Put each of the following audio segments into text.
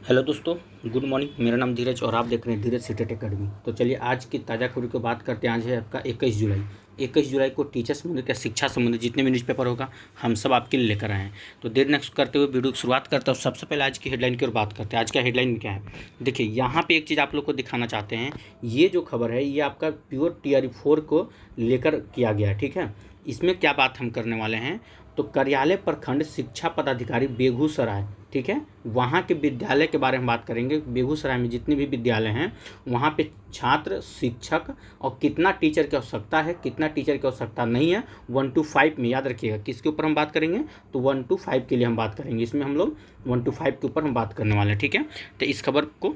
Hello दोस्तों, good morning. मेरा नाम धीरज और आप देख रहे हैं धीरज सीटेट एकेडमी। तो चलिए आज की ताज़ा खबरों की बात करते हैं। आज है आपका 21 जुलाई। 21 जुलाई को टीचर संबंधित या शिक्षा संबंधित जितने भी न्यूज़पेपर होगा हम सब आपके लिए लेकर आए हैं। तो देर नेक्स्ट करते हुए वीडियो की शुरुआत करते हैं और सबसे पहले आज की हेडलाइन की ओर बात करते हैं। आज का हेडलाइन क्या है, देखिए यहाँ पे एक चीज़ आप लोग को दिखाना चाहते हैं। ये जो खबर है ये आपका प्योर TRE 4 को लेकर किया गया है, ठीक है। इसमें क्या बात हम करने वाले हैं, तो कार्यालय प्रखंड शिक्षा पदाधिकारी बेगूसराय, ठीक है, वहाँ के विद्यालय के बारे में बात करेंगे। बेगूसराय में जितने भी विद्यालय हैं वहाँ पे छात्र, शिक्षक और कितना टीचर की आवश्यकता है, कितना टीचर की आवश्यकता नहीं है, 1 to 5 में याद रखिएगा। किसके ऊपर हम बात करेंगे, तो 1 to 5 के लिए हम बात करेंगे। इसमें हम लोग 1 to 5 के ऊपर हम बात करने वाले हैं, ठीक है। तो इस खबर को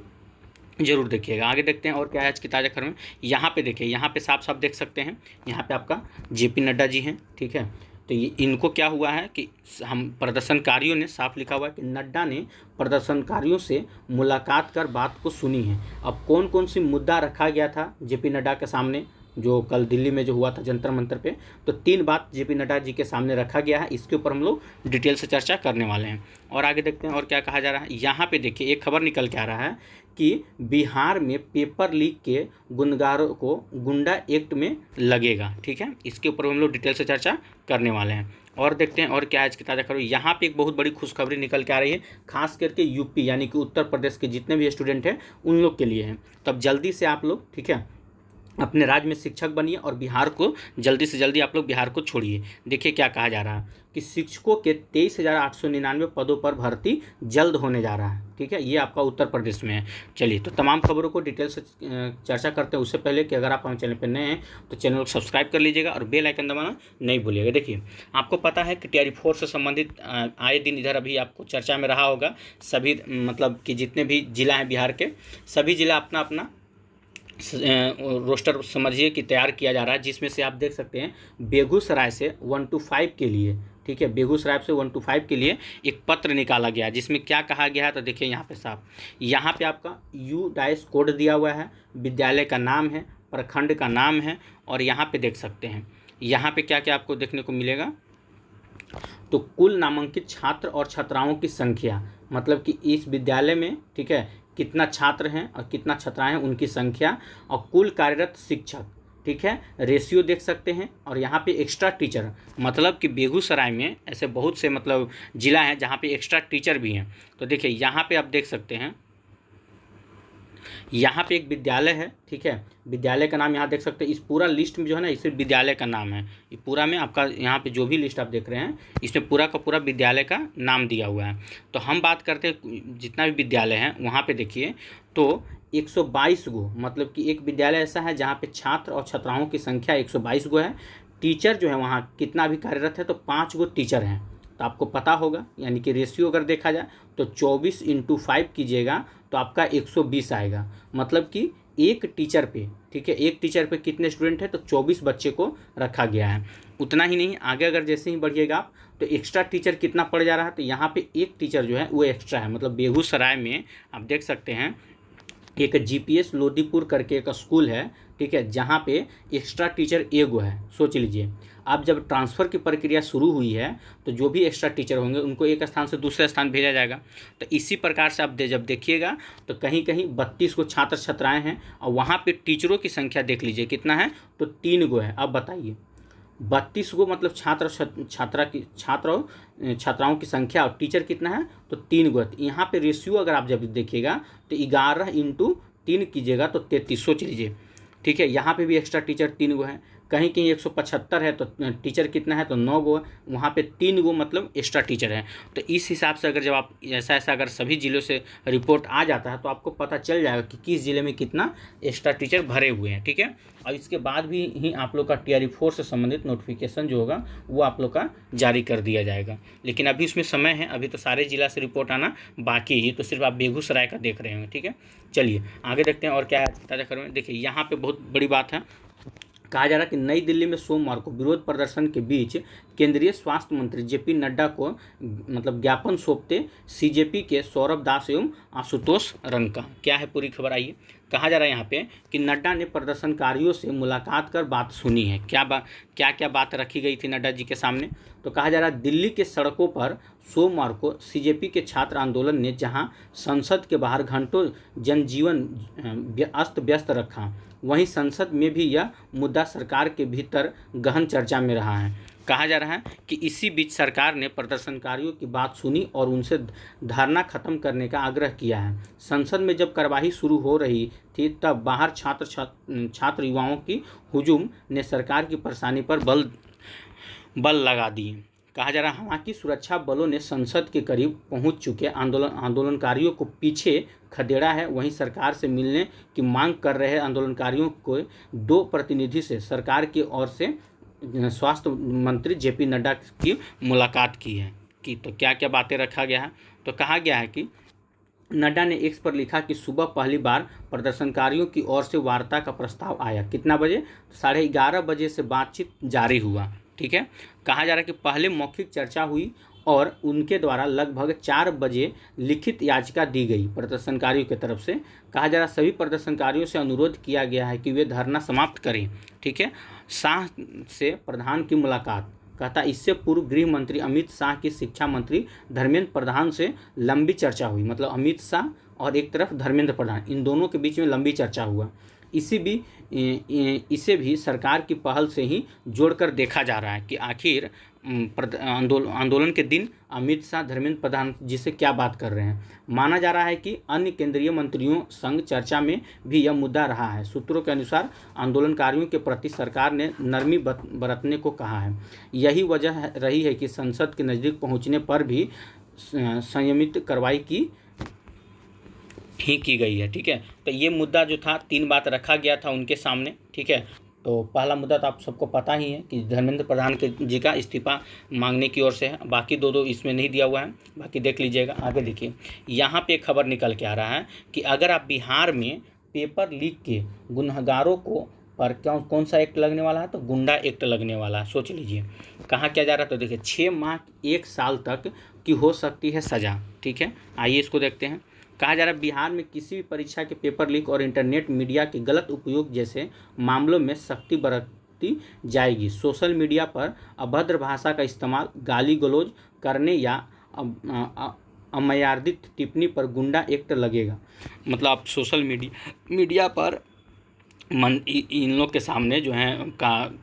जरूर देखिएगा। आगे देखते हैं और क्या है आज की ताज़ा खबर में। यहाँ पे देखिए, यहाँ पे साफ साफ देख सकते हैं, यहाँ पे आपका JP नड्डा जी हैं, ठीक है। तो ये इनको क्या हुआ है कि हम प्रदर्शनकारियों ने साफ लिखा हुआ है कि नड्डा ने प्रदर्शनकारियों से मुलाकात कर बात को सुनी है। अब कौन कौन सी मुद्दा रखा गया था JP नड्डा के सामने, जो कल दिल्ली में जो हुआ था जंतर मंतर पे, तो 3 बात JP नड्डा जी के सामने रखा गया है। इसके ऊपर हम लोग डिटेल से चर्चा करने वाले हैं। और आगे देखते हैं और क्या कहा जा रहा है। यहाँ पे देखिए एक खबर निकल के आ रहा है कि बिहार में पेपर लीक के गुनगारों को गुंडा एक्ट में लगेगा, ठीक है। इसके ऊपर हम लोग डिटेल से चर्चा करने वाले हैं। और देखते हैं और क्या है इसकी ताज़ा खबर। यहाँ पे एक बहुत बड़ी खुशखबरी निकल के आ रही है, खास करके यूपी यानी कि उत्तर प्रदेश के जितने भी स्टूडेंट हैं उन लोग के लिए है। तब जल्दी से आप लोग, ठीक है, अपने राज्य में शिक्षक बनिए और बिहार को जल्दी से जल्दी आप लोग बिहार को छोड़िए। देखिए क्या कहा जा रहा है कि शिक्षकों के 23,899 पदों पर भर्ती जल्द होने जा रहा है, ठीक है। ये आपका उत्तर प्रदेश में है। चलिए तो तमाम खबरों को डिटेल से चर्चा करते हैं। उससे पहले कि अगर आप हमारे चैनल पर नए हैं तो चैनल को सब्सक्राइब कर लीजिएगा और बेल आइकन दबाना नहीं भूलिएगा। देखिए आपको पता है कि TRE 4 से संबंधित आए दिन इधर अभी आपको चर्चा में रहा होगा। सभी मतलब कि जितने भी जिला हैं बिहार के, सभी जिला अपना अपना रोस्टर समझिए कि तैयार किया जा रहा है, जिसमें से आप देख सकते हैं बेगूसराय से 1 to 5 के लिए, ठीक है, बेगूसराय से 1 to 5 के लिए एक पत्र निकाला गया, जिसमें क्या कहा गया है। तो देखिए यहाँ पे साफ, यहाँ पे आपका UDAIS कोड दिया हुआ है, विद्यालय का नाम है, प्रखंड का नाम है, और यहाँ पे देख सकते हैं यहाँ पे क्या क्या आपको देखने को मिलेगा। तो कुल नामांकित छात्र और छात्राओं की संख्या, मतलब कि इस विद्यालय में, ठीक है, कितना छात्र हैं और कितना छात्राएं हैं उनकी संख्या, और कुल कार्यरत शिक्षक, ठीक है, रेशियो देख सकते हैं। और यहाँ पे एक्स्ट्रा टीचर, मतलब कि बेगूसराय में ऐसे बहुत से मतलब ज़िला हैं जहाँ पे एक्स्ट्रा टीचर भी हैं। तो देखिए यहाँ पे आप देख सकते हैं, यहाँ पे एक विद्यालय है, ठीक है, विद्यालय का नाम यहाँ देख सकते हैं। इस पूरा लिस्ट में जो है ना, इस विद्यालय का नाम है। ये पूरा में आपका यहाँ पे जो भी लिस्ट आप देख रहे हैं इसमें पूरा का पूरा विद्यालय का नाम दिया हुआ है। तो हम बात करते हैं जितना भी विद्यालय हैं वहाँ पे देखिए, तो 122 गो, मतलब कि एक विद्यालय ऐसा है जहाँ पे छात्र और छात्राओं की संख्या 122 गो है। टीचर जो है वहाँ कितना भी कार्यरत है, तो 5 गो टीचर हैं। तो आपको पता होगा, यानी कि रेशियो अगर देखा जाए तो 24 × 5 कीजिएगा तो आपका 120 आएगा। मतलब कि एक टीचर पे, ठीक है, एक टीचर पे कितने स्टूडेंट हैं, तो 24 बच्चे को रखा गया है। उतना ही नहीं, आगे अगर जैसे ही बढ़िएगा आप तो एक्स्ट्रा टीचर कितना पड़ जा रहा है, तो यहाँ पे एक टीचर जो है वो एक्स्ट्रा है। मतलब बेगूसराय में आप देख सकते हैं एक GPS लोदीपुर करके एक स्कूल है, ठीक है, जहाँ पे एक्स्ट्रा टीचर एगो है। सोच लीजिए, अब जब ट्रांसफ़र की प्रक्रिया शुरू हुई है तो जो भी एक्स्ट्रा टीचर होंगे उनको एक स्थान से दूसरे स्थान भेजा जाएगा। तो इसी प्रकार से आप जब देखिएगा तो कहीं कहीं 32 को छात्र छात्राएँ हैं, और वहाँ पे टीचरों की संख्या देख लीजिए कितना है, तो 3 गो है। अब बताइए 32 गो मतलब छात्र और छात्राओं की संख्या, और टीचर कितना है, तो 3 गो है। यहाँ पे रेशियो अगर आप जब देखिएगा तो 11 × 3 कीजिएगा तो 33। सोच लीजिए, ठीक है। यहाँ पे भी एक्स्ट्रा टीचर 3 गो है। कहीं कहीं 175 है तो टीचर कितना है, तो 9 गो है। वहाँ पे 3 गो मतलब एक्स्ट्रा टीचर है। तो इस हिसाब से अगर जब आप ऐसा अगर सभी ज़िलों से रिपोर्ट आ जाता है तो आपको पता चल जाएगा कि किस ज़िले में कितना एक्स्ट्रा टीचर भरे हुए हैं, ठीक है। और इसके बाद भी ही आप लोग का TRE 4 से संबंधित नोटिफिकेशन जो होगा वो आप लोग का जारी कर दिया जाएगा। लेकिन अभी उसमें समय है, अभी तो सारे जिला से रिपोर्ट आना बाकी ही, तो सिर्फ आप बेगूसराय का देख रहे होंगे, ठीक है। चलिए आगे देखते हैं और क्या है ताज़ा खबर में। देखिए यहाँ पे बहुत बड़ी बात है, कहा जा रहा है कि नई दिल्ली में सोमवार को विरोध प्रदर्शन के बीच केंद्रीय स्वास्थ्य मंत्री JP नड्डा को मतलब ज्ञापन सौंपते CJP के सौरभ दास एवं आशुतोष रंका। क्या है पूरी खबर, आइए कहा जा रहा है यहाँ पे कि नड्डा ने प्रदर्शनकारियों से मुलाकात कर बात सुनी है। क्या बात रखी गई थी नड्डा जी के सामने? तो कहा जा रहा है दिल्ली के सड़कों पर सोमवार को सीजेपी के छात्र आंदोलन ने जहां संसद के बाहर घंटों जनजीवन अस्त व्यस्त रखा, वहीं संसद में भी यह मुद्दा सरकार के भीतर गहन चर्चा में रहा है। कहा जा रहा है कि इसी बीच सरकार ने प्रदर्शनकारियों की बात सुनी और उनसे धरना खत्म करने का आग्रह किया है। संसद में जब कार्यवाही शुरू हो रही थी तब बाहर छात्र युवाओं की हुजूम ने सरकार की परेशानी पर बल लगा दिए। कहा जा रहा है हालांकि सुरक्षा बलों ने संसद के करीब पहुंच चुके आंदोलनकारियों को पीछे खदेड़ा है। वहीं सरकार से मिलने की मांग कर रहे आंदोलनकारियों को 2 प्रतिनिधि से सरकार की ओर से स्वास्थ्य मंत्री जेपी नड्डा की मुलाकात की है। तो क्या क्या बातें रखा गया है? तो कहा गया है कि नड्डा ने एक्स पर लिखा कि सुबह पहली बार प्रदर्शनकारियों की ओर से वार्ता का प्रस्ताव आया। कितना बजे? 11:30 बजे से बातचीत जारी हुआ। ठीक है। कहा जा रहा है कि पहले मौखिक चर्चा हुई और उनके द्वारा लगभग 4 बजे लिखित याचिका दी गई प्रदर्शनकारियों की तरफ से। कहा जा रहा है सभी प्रदर्शनकारियों से अनुरोध किया गया है कि वे धरना समाप्त करें। ठीक है। शाह से प्रधान की मुलाकात। कहता इससे पूर्व गृह मंत्री अमित शाह की शिक्षा मंत्री धर्मेंद्र प्रधान से लंबी चर्चा हुई। मतलब अमित शाह और एक तरफ धर्मेंद्र प्रधान, इन दोनों के बीच में लंबी चर्चा हुआ। इसे भी सरकार की पहल से ही जोड़कर देखा जा रहा है कि आखिर आंदोलन के दिन अमित शाह धर्मेंद्र प्रधान जी से क्या बात कर रहे हैं। माना जा रहा है कि अन्य केंद्रीय मंत्रियों संग चर्चा में भी यह मुद्दा रहा है। सूत्रों के अनुसार आंदोलनकारियों के प्रति सरकार ने नरमी बरतने को कहा है। यही वजह रही है कि संसद के नज़दीक पहुंचने पर भी संयमित कार्रवाई की गई है। ठीक है। तो ये मुद्दा जो था 3 बात रखा गया था उनके सामने। ठीक है। तो पहला मुद्दा तो आप सबको पता ही है कि धर्मेंद्र प्रधान के जी का इस्तीफा मांगने की ओर से है। बाकी दो इसमें नहीं दिया हुआ है, बाकी देख लीजिएगा। आगे देखिए, यहाँ पे खबर निकल के आ रहा है कि अगर आप बिहार में पेपर लीक के गुनहगारों को पर कौन सा एक्ट लगने वाला है? तो गुंडा एक्ट लगने वाला है। सोच लीजिए कहाँ क्या जा रहा है। तो देखिए 6 माह 1 साल तक की हो सकती है सज़ा। ठीक है। आइए इसको देखते हैं। कहा जा रहा है बिहार में किसी भी परीक्षा के पेपर लीक और इंटरनेट मीडिया के गलत उपयोग जैसे मामलों में सख्ती बरती जाएगी। सोशल मीडिया पर अभद्र भाषा का इस्तेमाल, गाली गलौज करने या अमर्यादित टिप्पणी पर गुंडा एक्ट लगेगा। मतलब आप सोशल मीडिया पर इन लोग के सामने जो है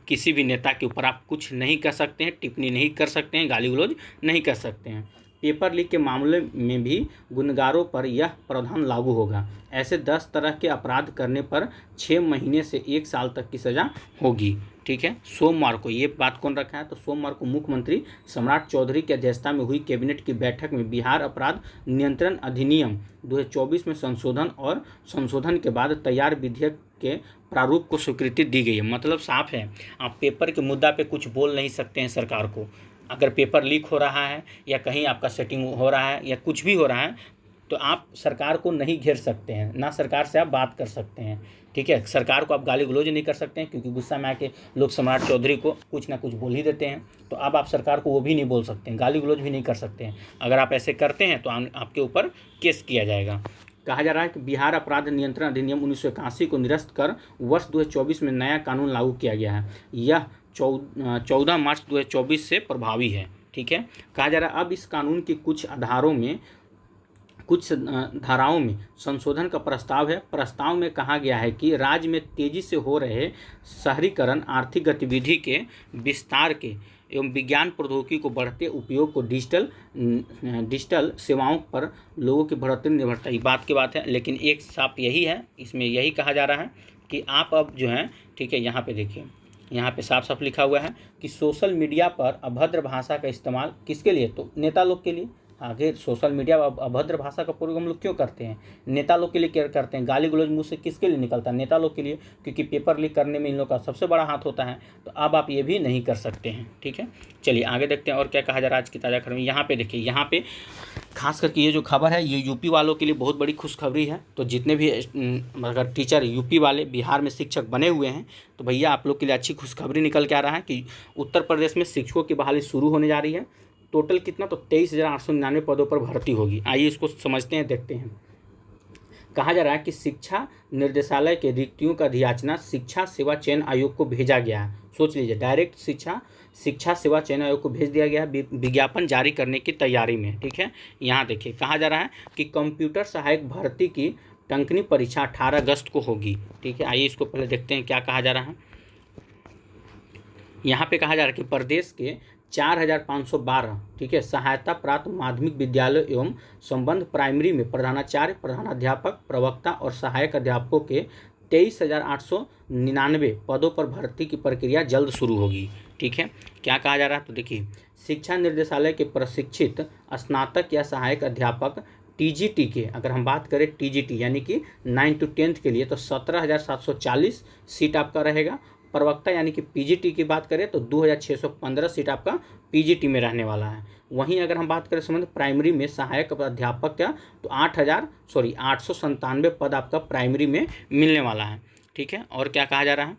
किसी भी नेता के ऊपर आप कुछ नहीं कर सकते हैं, टिप्पणी नहीं कर सकते हैं, गाली गलौज नहीं कर सकते हैं। पेपर लीक के मामले में भी गुनहगारों पर यह प्रावधान लागू होगा। ऐसे 10 तरह के अपराध करने पर 6 महीने से 1 साल तक की सज़ा होगी। ठीक है। सोमवार को ये बात कौन रखा है? तो सोमवार को मुख्यमंत्री सम्राट चौधरी की अध्यक्षता में हुई कैबिनेट की बैठक में बिहार अपराध नियंत्रण अधिनियम 2024 में संशोधन के बाद तैयार विधेयक के प्रारूप को स्वीकृति दी गई है। मतलब साफ है, आप पेपर के मुद्दा पे कुछ बोल नहीं सकते हैं सरकार को। अगर पेपर लीक हो रहा है या कहीं आपका सेटिंग हो रहा है या कुछ भी हो रहा है तो आप सरकार को नहीं घेर सकते हैं, ना सरकार से आप बात कर सकते हैं। ठीक है। सरकार को आप गाली गलौज नहीं कर सकते हैं क्योंकि गुस्सा में आके लोग सम्राट चौधरी को कुछ ना कुछ बोल ही देते हैं। तो अब आप सरकार को वो भी नहीं बोल सकते हैं, गाली गलौज भी नहीं कर सकते हैं। अगर आप ऐसे करते हैं तो आपके ऊपर केस किया जाएगा। कहा जा रहा है कि बिहार अपराध नियंत्रण अधिनियम 1981 को निरस्त कर वर्ष 2024 में नया कानून लागू किया गया है। यह 14 मार्च 2024 से प्रभावी है। ठीक है। कहा जा रहा है अब इस कानून की कुछ धाराओं में संशोधन का प्रस्ताव है। प्रस्ताव में कहा गया है कि राज्य में तेजी से हो रहे शहरीकरण, आर्थिक गतिविधि के विस्तार के एवं विज्ञान प्रौद्योगिकी को बढ़ते उपयोग को डिजिटल सेवाओं पर लोगों की बढ़ती निर्भरता, ये बात की बात है। लेकिन एक साफ यही है, इसमें यही कहा जा रहा है कि आप अब जो है, ठीक है, यहाँ पे देखिए, यहाँ पे साफ साफ लिखा हुआ है कि सोशल मीडिया पर अभद्र भाषा का इस्तेमाल किसके लिए? तो नेता लोग के लिए। आगे सोशल मीडिया अभद्र भाषा का प्रयोग हम लोग क्यों करते हैं? नेता लोग के लिए क्या करते हैं? गाली गलौज मुँह से किसके लिए निकलता है? नेता लोग के लिए, क्योंकि पेपर लीक करने में इन लोग का सबसे बड़ा हाथ होता है। तो अब आप ये भी नहीं कर सकते हैं। ठीक है। चलिए आगे देखते हैं और क्या कहा जा रहा है आज की ताज़ा खबर में। यहाँ पे देखिए, यहाँ पे खास करके ये जो खबर है ये यूपी वालों के लिए बहुत बड़ी खुशखबरी है। तो जितने भी अगर टीचर यूपी वाले बिहार में शिक्षक बने हुए हैं तो भैया आप लोग के लिए अच्छी खुशखबरी निकल के आ रहा है कि उत्तर प्रदेश में शिक्षकों की बहाली शुरू होने जा रही है। टोटल कितना? तो 23,899 पदों पर भर्ती होगी। आइए इसको समझते हैं, देखते हैं। कहा जा रहा है कि शिक्षा निर्देशालय के रिक्तियों का अधियाचना शिक्षा सेवा चयन आयोग को भेजा गया है। सोच लीजिए, डायरेक्ट शिक्षा सेवा चयन आयोग को भेज दिया गया है, विज्ञापन जारी करने की तैयारी में। ठीक है, यहाँ देखिए कहा जा रहा है कि कंप्यूटर सहायक भर्ती की टंकनी परीक्षा 18 अगस्त को होगी। ठीक है, आइए इसको पहले देखते हैं क्या कहा जा रहा है। यहाँ पे कहा जा रहा है कि प्रदेश के 4512 ठीक है सहायता प्राप्त माध्यमिक विद्यालय एवं संबंध प्राइमरी में प्रधानाचार्य, प्रधानाध्यापक, प्रवक्ता और सहायक अध्यापकों के 23,899 पदों पर भर्ती की प्रक्रिया जल्द शुरू होगी। ठीक है, क्या कहा जा रहा है, तो देखिए शिक्षा निर्देशालय के प्रशिक्षित स्नातक या सहायक अध्यापक टीजीटी के, अगर हम बात करें टीजीटी यानी कि 9 to 10 के लिए, तो 17,740 सीट आपका रहेगा। प्रवक्ता यानी कि पीजीटी की बात करें तो 2,615 सीट आपका पीजीटी में रहने वाला है। वहीं अगर हम बात करें संबंध प्राइमरी में सहायक अध्यापक का, तो 897 पद आपका प्राइमरी में मिलने वाला है। ठीक है, और क्या कहा जा रहा है,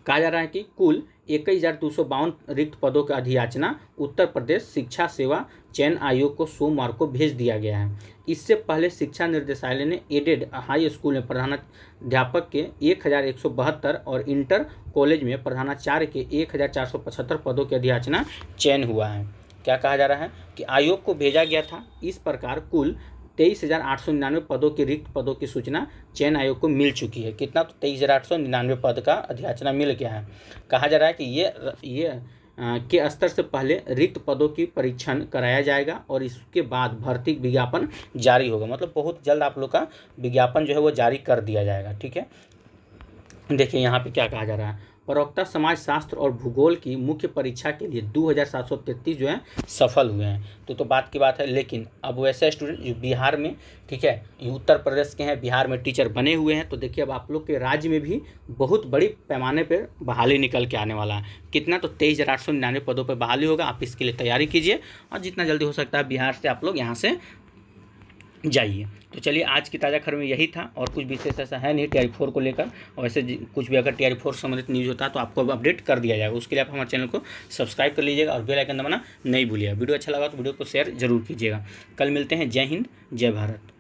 कहा जा रहा है कि कुल 21,252 रिक्त पदों का अधियाचना उत्तर प्रदेश शिक्षा सेवा चयन आयोग को सोमवार को भेज दिया गया है। इससे पहले शिक्षा निर्देशालय ने एडेड हाई स्कूल में प्रधानाध्यापक के 1,172 और इंटर कॉलेज में प्रधानाचार्य के 1,475 पदों के अधियाचना चयन हुआ है। क्या कहा जा रहा है कि आयोग को भेजा गया था। इस प्रकार कुल 23,899 पदों के रिक्त पदों की सूचना चयन आयोग को मिल चुकी है। कितना, तो 23,899 पद का अधियाचना मिल गया है। कहा जा रहा है कि ये के स्तर से पहले रिक्त पदों की परीक्षण कराया जाएगा और इसके बाद भर्ती विज्ञापन जारी होगा। मतलब बहुत जल्द आप लोग का विज्ञापन जो है वो जारी कर दिया जाएगा। ठीक है, देखिए यहाँ पे क्या कहा जा रहा है, प्रवक्ता समाज शास्त्र और भूगोल की मुख्य परीक्षा के लिए 2,733 जो है सफल हुए हैं। तो बात की बात है, लेकिन अब वैसे स्टूडेंट जो बिहार में, ठीक है, उत्तर प्रदेश के हैं, बिहार में टीचर बने हुए हैं, तो देखिए अब आप लोग के राज्य में भी बहुत बड़ी पैमाने पर बहाली निकल के आने वाला है। कितना, तो 23,899 पदों पर बहाली होगा। आप इसके लिए तैयारी कीजिए और जितना जल्दी हो सकता है बिहार से आप लोग यहाँ से जाइए। तो चलिए आज की ताज़ा खबर में यही था और कुछ विशेष ऐसा है नहीं TR 4 को लेकर। और वैसे कुछ भी अगर TR 4 संबंधित न्यूज़ होता है तो आपको अपडेट कर दिया जाएगा। उसके लिए आप हमारे चैनल को सब्सक्राइब कर लीजिएगा और बेल आइकन दबाना नहीं भूलिएगा। वीडियो अच्छा लगा तो वीडियो को शेयर जरूर कीजिएगा। कल मिलते हैं। जय हिंद, जय भारत।